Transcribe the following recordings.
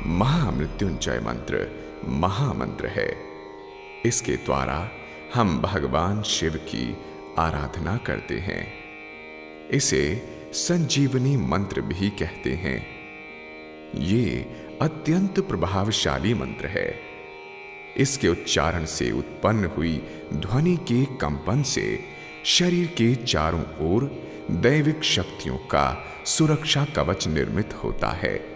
महामृत्युंजय मंत्र महामंत्र है। इसके द्वारा हम भगवान शिव की आराधना करते हैं। इसे संजीवनी मंत्र भी कहते हैं। ये अत्यंत प्रभावशाली मंत्र है। इसके उच्चारण से उत्पन्न हुई ध्वनि के कंपन से शरीर के चारों ओर दैविक शक्तियों का सुरक्षा कवच निर्मित होता है।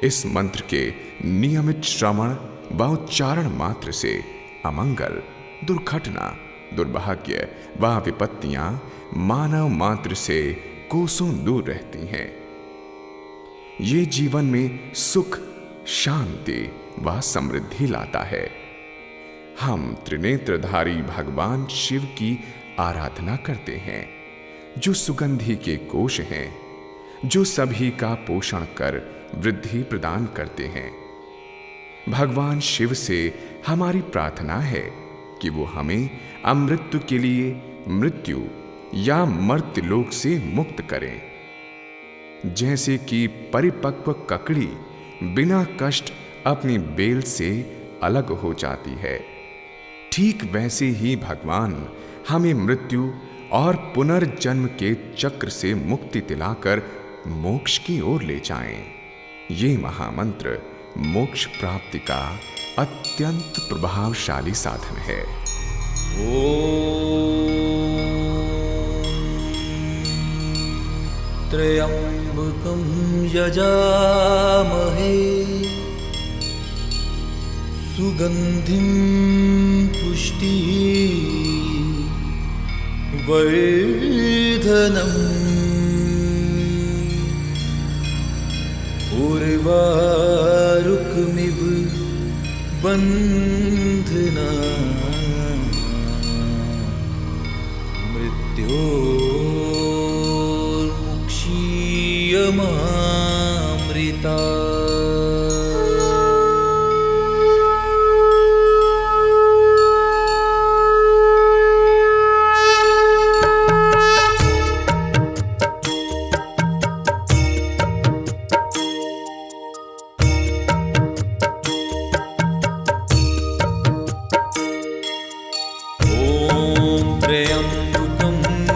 इस मंत्र के नियमित श्रवण व उच्चारण मात्र से अमंगल, दुर्घटना, दुर्भाग्य व विपत्तियां मानव मात्र से कोसों दूर रहती हैं। ये जीवन में सुख, शांति व समृद्धि लाता है। हम त्रिनेत्रधारी भगवान शिव की आराधना करते हैं, जो सुगंधि के कोश हैं, जो सभी का पोषण कर वृद्धि प्रदान करते हैं। भगवान शिव से हमारी प्रार्थना है कि वो हमें अमृत्यु के लिए मृत्यु या मर्त्यलोक से मुक्त करें। जैसे कि परिपक्व ककड़ी बिना कष्ट अपनी बेल से अलग हो जाती है, ठीक वैसे ही भगवान हमें मृत्यु और पुनर्जन्म के चक्र से मुक्ति दिलाकर मोक्ष की ओर ले जाएं। ये महामंत्र मोक्ष प्राप्ति का अत्यंत प्रभावशाली साधन है। त्र्यंबकं यजामहे सुगंधिं पुष्टिवर्धनम् उर्वारुकमिव बन्धनान् मृत्योर्मुक्षीयमामृता।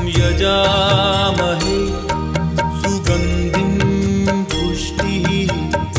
यजामहे सुगंधिं पुष्टिवर्धनम्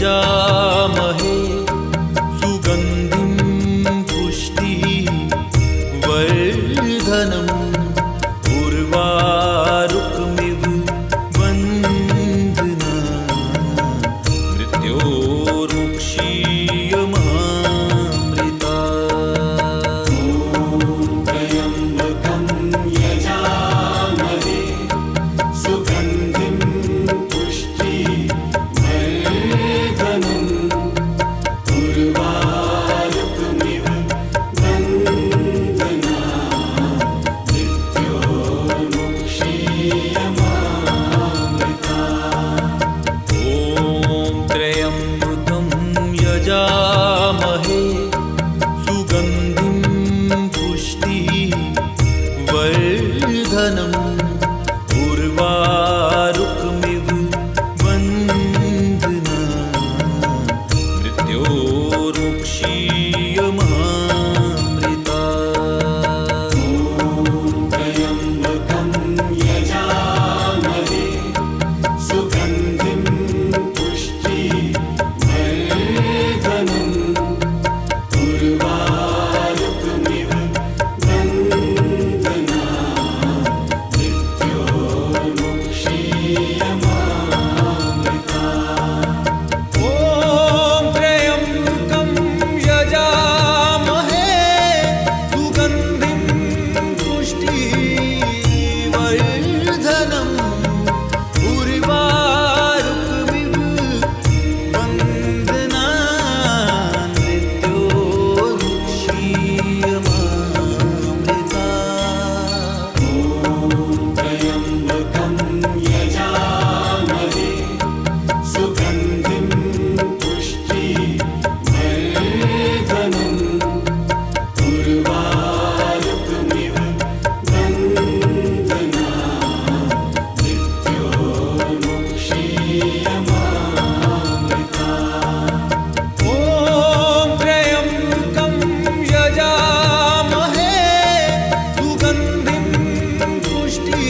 यजामहे सुगन्धिं पुष्टिवर्धनम् उर्वारुकमिव बन्धनान् मृत्योर्मुक्षीयमामृता। त्र्यम्बकं यजामहे सुगन्धिं पुष्टिवर्धनम् उर्वारुकमिव बन्धनान् मृत्योर्मुक्षीयमामृता। ॐ त्र्यम्बकं यजामहे सुगन्धिं पुष्टिवर्धनम् उर्वारुकमिव बन्धनान् मृत्योर्मुक्षीयमामृता। त्र्यम्बकं यजामहे सुगन्धिं पुष्टिवर्धनम् उर्वारुकमिव बन्धनान् मृत्योर्मुक्षीयमामृता। ॐ त्र्यम्बकं यजामहे सुगन्धिं पुष्टिवर्धनम् उर्वारुकमिव बन्धनान् मृत्योर्मुक्षीयमामृता। त्र्यम्बकं यजामहे सुगन्धिं पुष्टिवर्धनम् उर्वारुकमिव बन्धनान् मृत्योर्मुक्षीयमामृता। ॐ त्र्यम्बकं यजामहे सुगन्धिं पुष्टिवर्धनम्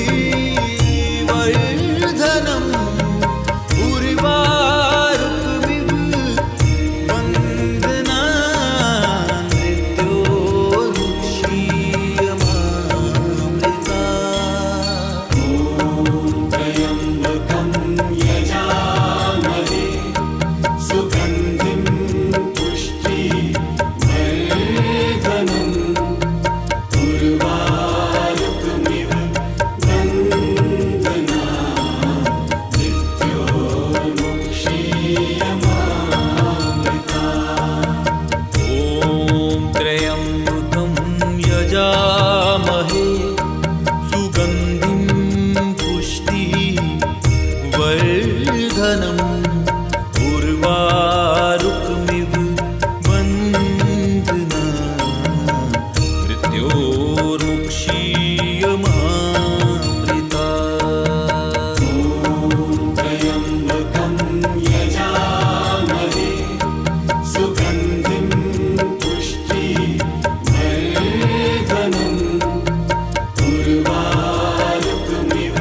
उर्वारुकमिव बन्धनान् मृत्योर्मुक्षीयमामृता। त्र्यम्बकं यजामहे सुगन्धिं पुष्टिवर्धनम् उर्वारुकमिव बन्धनान् मृत्योर्मुक्षीयमामृता। ॐ त्र्यम्बकं यजामहे सुगन्धिं पुष्टिवर्धनम् उर्वारुकमिव बन्धनान् मृत्योर्मुक्षीयमामृता। त्र्यम्बकं यजामहे सुगन्धिं पुष्टिवर्धनम् उर्वारुकमिव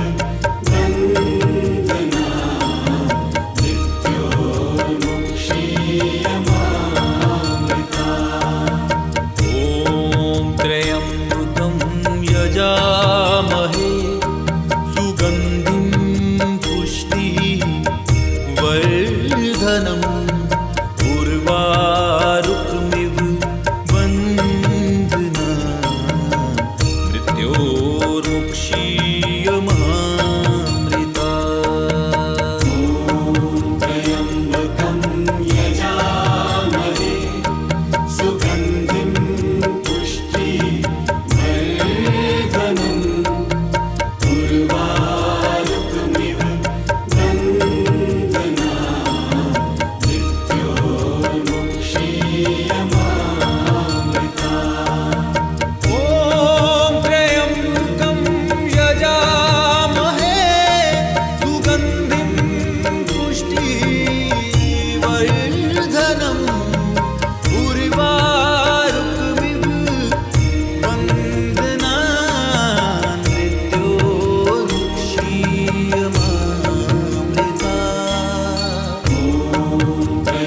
बन्धनान् मृत्योर्मुक्षीयमामृता। ॐ त्र्यम्बकं यजामहे सुगन्धिं पुष्टिवर्धनम् उर्वारुकमिव बन्धनान् मृत्योर्मुक्षीयमामृता। त्र्यम्बकं यजामहे सुगन्धिं पुष्टिवर्धनम् उर्वारुकमिव बन्धनान्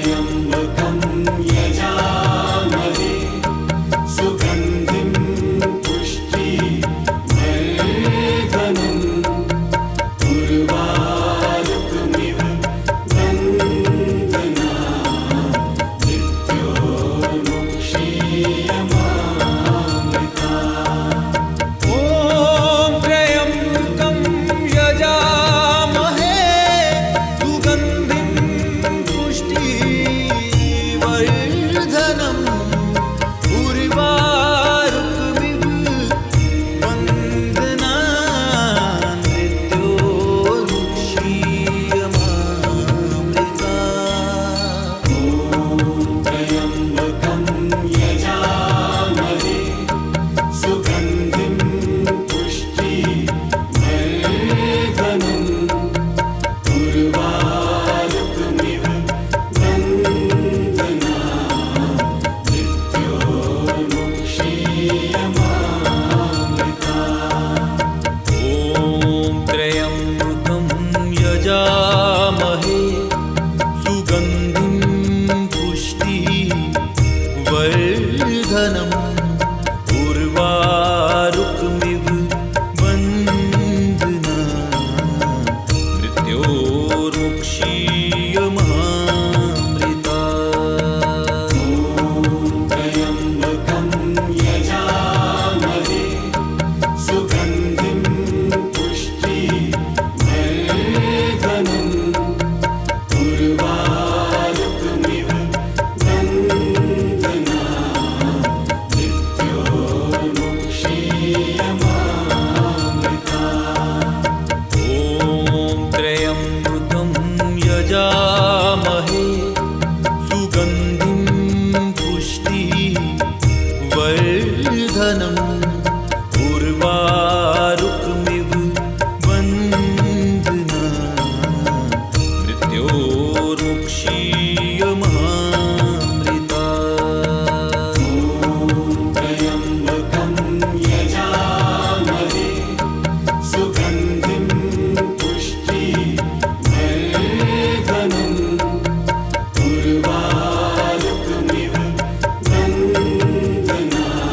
त्र्यम्बकं यजामहे सुगन्धिं पुष्टिवर्धनम् उर्वारुकमिव बन्धनान् मृत्योर्मुक्षीयमामृता। ॐ त्र्यम्बकं यजामहे सुगन्धिं पुष्टिवर्धनम् उर्वारुकमिव बन्धनान् मृत्योर्मुक्षीयमामृता। त्र्यम्बकं यजामहे सुगन्धिं पुष्टिवर्धनम् उर्वारुकमिव बन्धनान् मृत्योर्मुक्षीयमामृता। ॐ त्र्यम्बकं यजामहे सुगन्धिं पुष्टिवर्धनम् उर्वारुकमिव बन्धनान् मृत्योर्मुक्षीयमामृता। त्र्यम्बकं यजामहे सुगन्धिं पुष्टिवर्धनम् उर्वारुकमिव बन्धनान् मृत्योर्मुक्षीयमामृता। ॐ त्र्यम्बकं यजामहे सुगन्धिं पुष्टिवर्धनम् उर्वारुकमिव बन्धनान् मृत्योर्मुक्षीयमामृता। त्र्यम्बकं यजामहे सुगन्धिं पुष्टिवर्धनम् उर्वारुकमिव बन्धनान्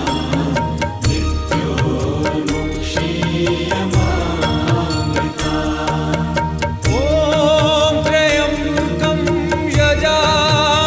मृत्योर्मुक्षीयमामृता। ॐ त्र्यम्बकं यजामहे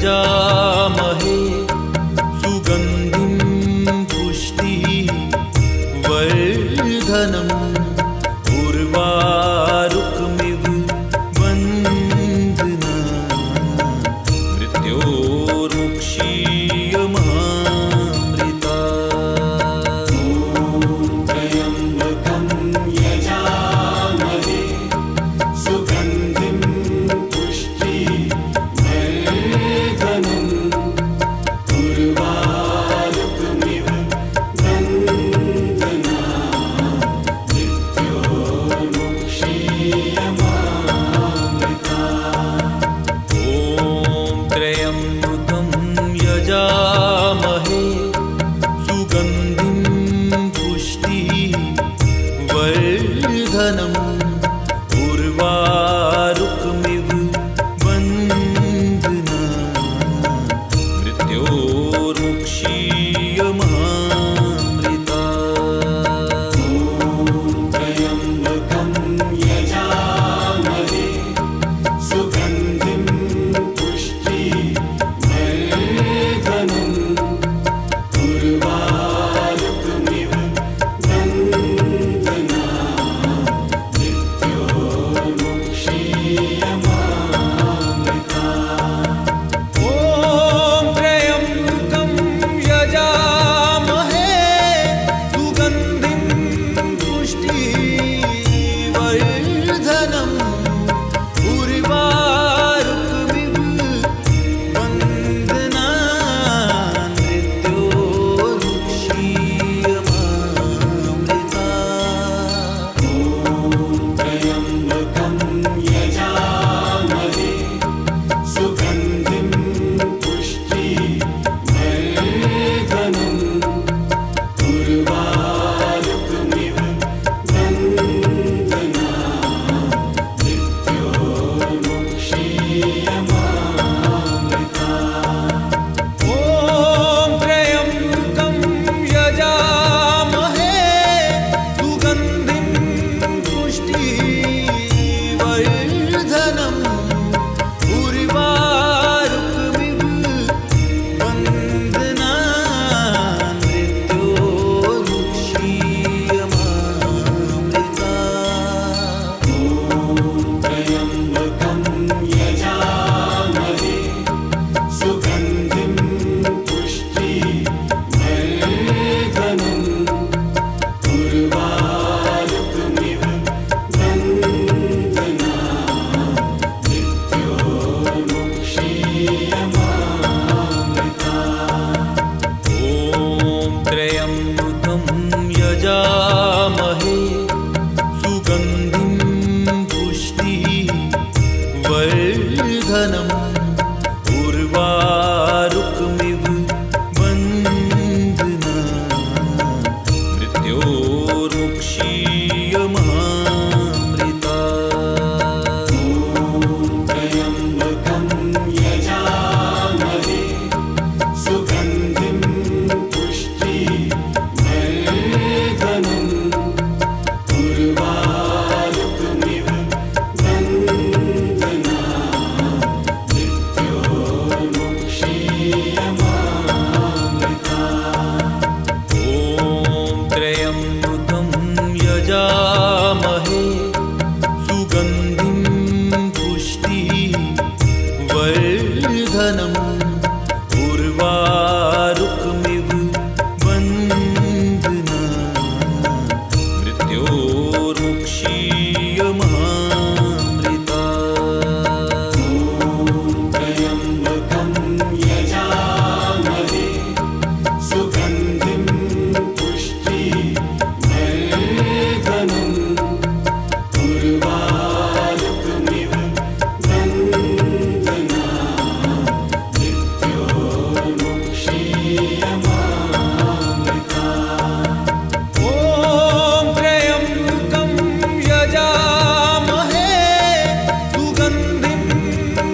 यजामहे सुगन्धिं पुष्टिवर्धनम् उर्वारुकमिव बन्धना मृत्योर्मुक्षीयमामृता। त्र्यम्बकं यजामहे सुगन्धिं पुष्टिवर्धनम् उर्वारुकमिव बन्धना मृत्योर्मुक्षीयमामृता। ॐ त्र्यम्बकं यजामहे सुगन्धिं पुष्टिवर्धनम् उर्वारुकमिव बन्धना मृत्योर्मुक्षीयमामृता। त्र्यम्बकं यजामहे सुगन्धिं पुष्टिवर्धनम् उर्वारुकमिव बन्धना मृत्योर्मुक्षीयमामृता। ॐ त्र्यम्बकं यजामहे सुगन्धिं पुष्टिवर्धनम् उर्वारुकमिव बन्धना मृत्योर्मुक्षीयमामृता। त्र्यम्बकं यजामहे सुगन्धिं पुष्टिवर्धनम् उर्वारुकमिव बन्धना मृत्योर्मुक्षीयमामृता। ॐ त्र्यम्बकं यजामहे सुगन्धिं पुष्टिवर्धनम् उर्वारुकमिव बन्धना मृत्योर्मुक्षीयमामृता। त्र्यम्बकं यजामहे सुगन्धिं पुष्टिवर्धनम् उर्वारुकमिव बन्धना मृत्योर्मुक्षीयमामृता। ॐ त्र्यम्बकं यजामहे सुगन्धिं पुष्टिवर्धनम् उर्वारुकमिव बन्धना मृत्योर्मुक्षीयमामृता। त्र्यम्बकं यजामहे सुगन्धिं पुष्टिवर्धनम् उर्वारुकमिव बन्धना मृत्योर्मुक्षीयमामृता। ॐ त्र्यम्बकं यजामहे सुगन्धिं पुष्टिवर्धनम् उर्वारुकमिव बन्धना मृत्योर्मुक्षीयमामृता। त्र्यम्बकं यजामहे सुगन्धिं पुष्टिवर्धनम् उर्वारुकमिव बन्धना मृत्योर्मुक्षीयमामृता। ॐ त्र्यम्बकं यजामहे सुगन्धिं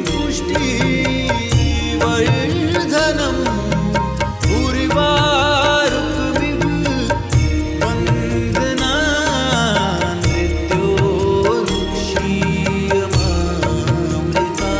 पुष्टिवर्धनम् उर्वारुकमिव बन्धना मृत्योर्मुक्षीयमामृता।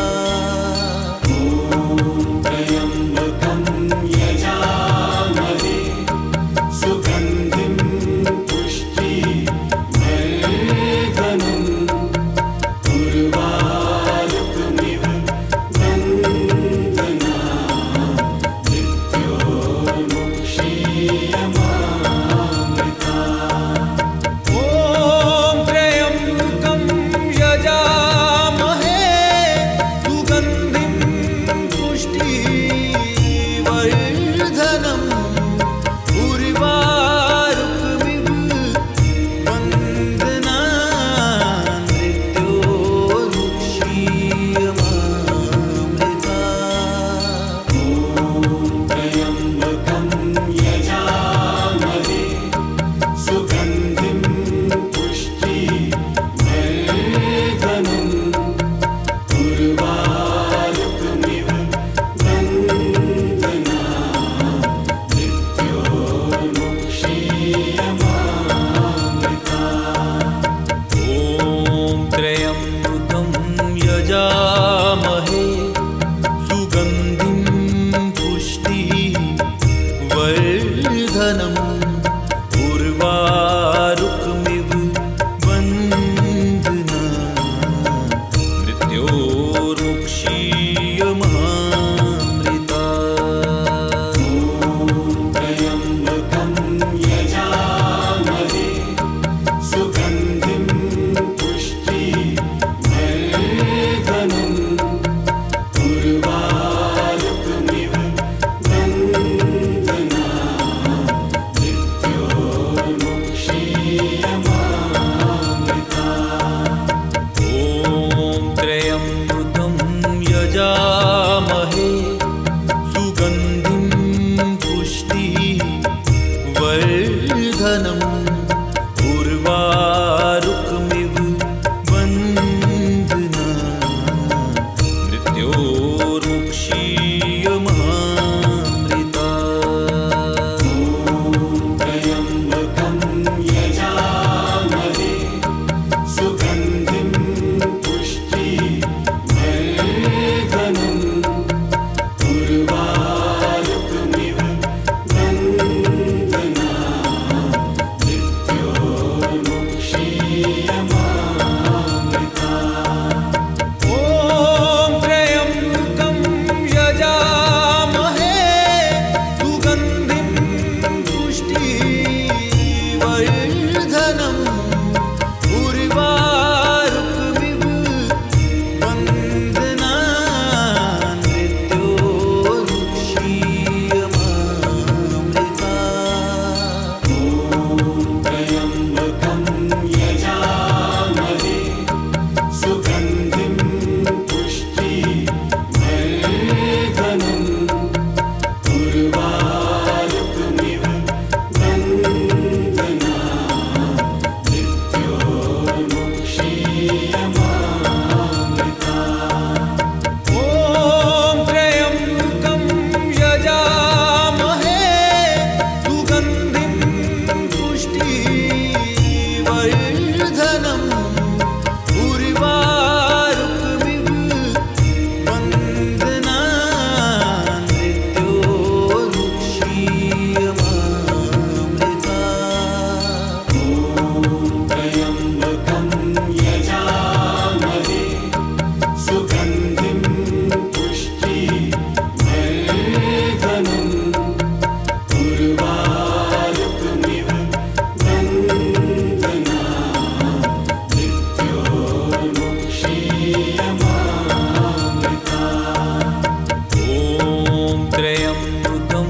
त्र्यम्बकं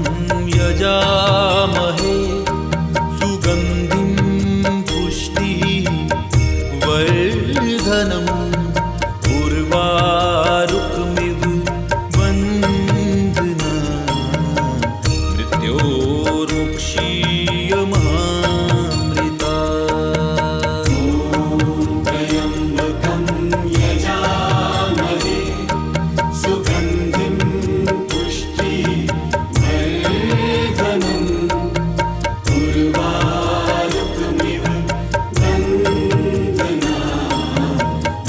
यजामहे सुगन्धिं पुष्टिवर्धनम् उर्वारुकमिव बन्धना मृत्योर्मुक्षीयमामृता। त्र्यम्बकं यजामहे सुगन्धिं पुष्टिवर्धनम् उर्वारुकमिव बन्धना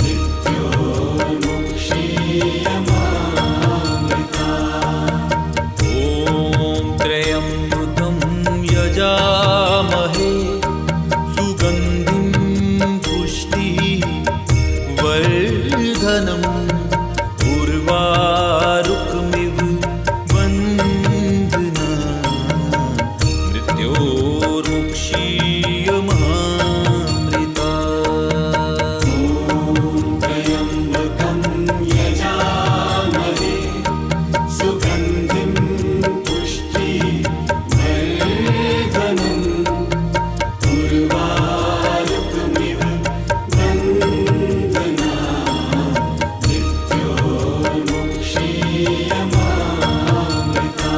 मृत्योर्मुक्षीयमामृता। ॐ त्र्यम्बकं यजामहे सुगन्धिं पुष्टिवर्धनम् उर्वारुकमिव बन्धना मृत्योर्मुक्षीयमामृता। त्र्यम्बकं यजामहे सुगन्धिं पुष्टिवर्धनम् उर्वारुकमिव बन्धना मृत्योर्मुक्षीयमामृता।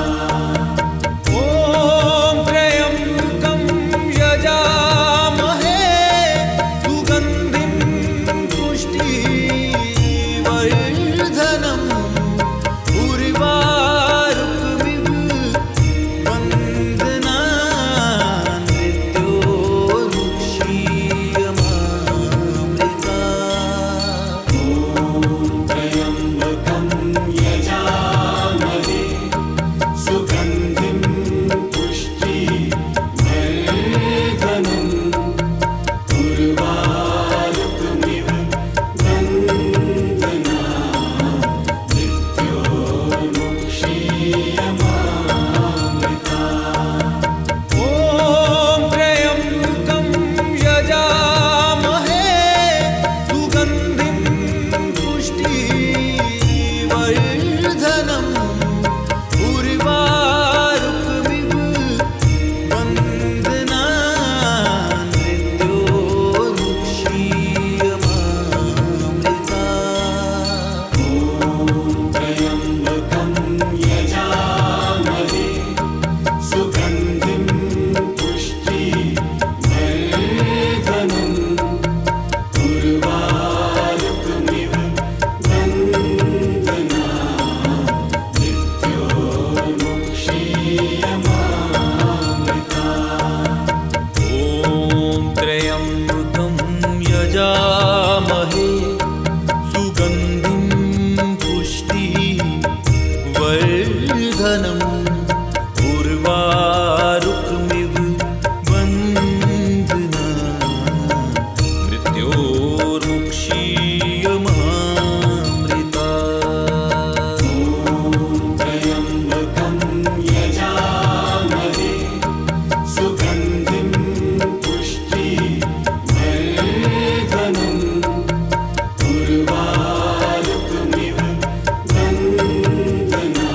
ॐ त्र्यम्बकं यजामहे सुगन्धिं पुष्टिवर्धनम् उर्वारुकमिव बन्धना मृत्योर्मुक्षीयमामृता। त्र्यम्बकं यजामहे सुगन्धिं पुष्टिवर्धनम् उर्वारुकमिव बन्धना मृत्योर्मुक्षीयमामृता। ॐ त्र्यम्बकं यजामहे सुगन्धिं पुष्टिवर्धनम् उर्वारुकमिव बन्धना मृत्योर्मुक्षीयमामृता। त्र्यम्बकं यजामहे सुगन्धिं पुष्टिवर्धनम् उर्वारुकमिव बन्धना मृत्योर्मुक्षीयमामृता। ॐ त्र्यम्बकं यजामहे सुगन्धिं पुष्टिवर्धनम् उर्वारुकमिव बन्धना मृत्योर्मुक्षीयमामृता। त्र्यम्बकं यजामहे सुगन्धिं पुष्टिवर्धनम् उर्वारुकमिव बन्धना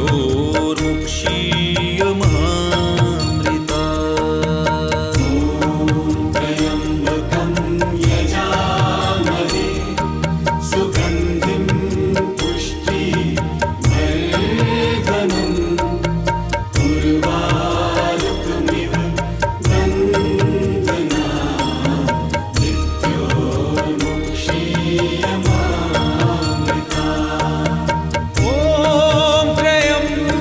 मृत्योर्मुक्षीयमामृता त्र्यम्बकं यजामहे सुगन्धिं पुष्टिवर्धनम् उर्वारुकमिव बन्धना मृत्योर्मुक्षीयमामृता। ॐ त्र्यम्बकं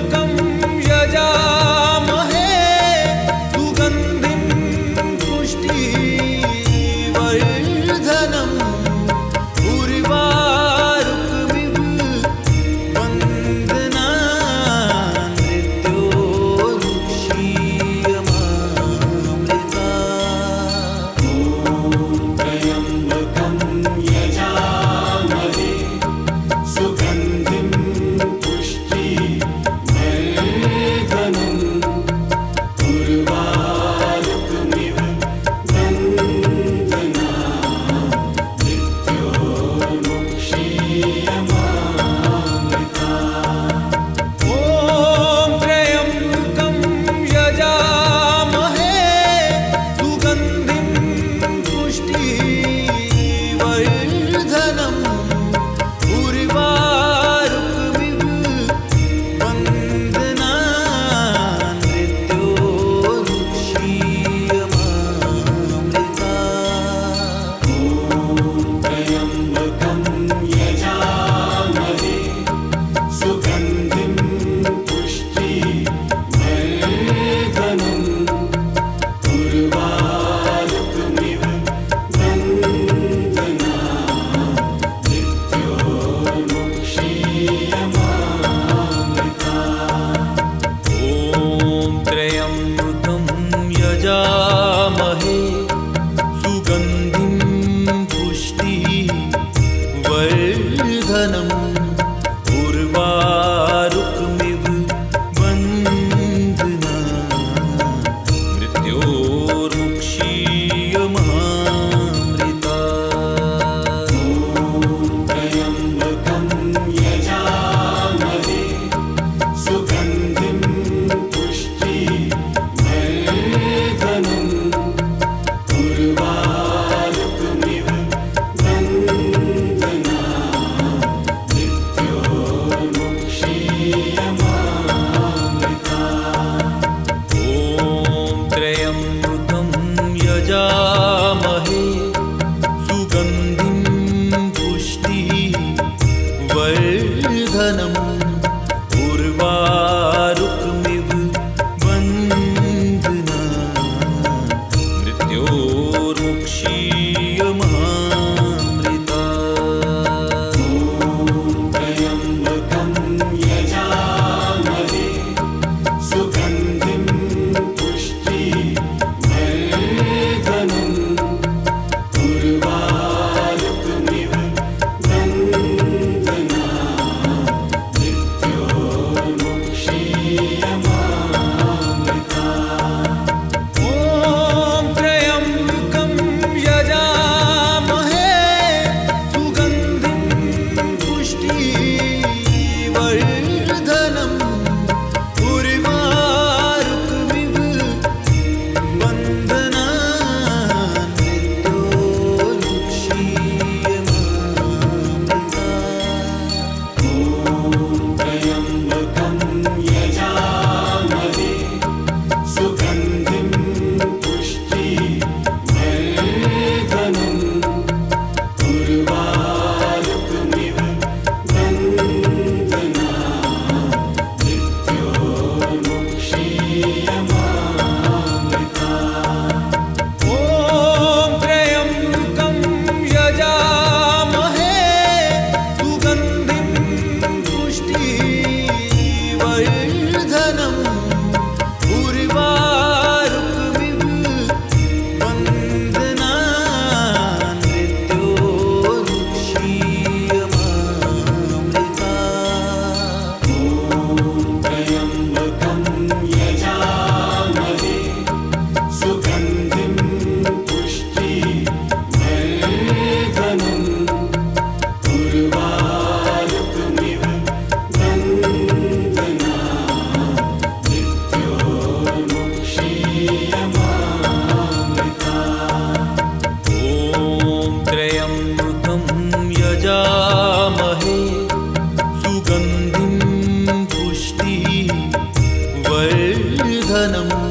नन्दनम्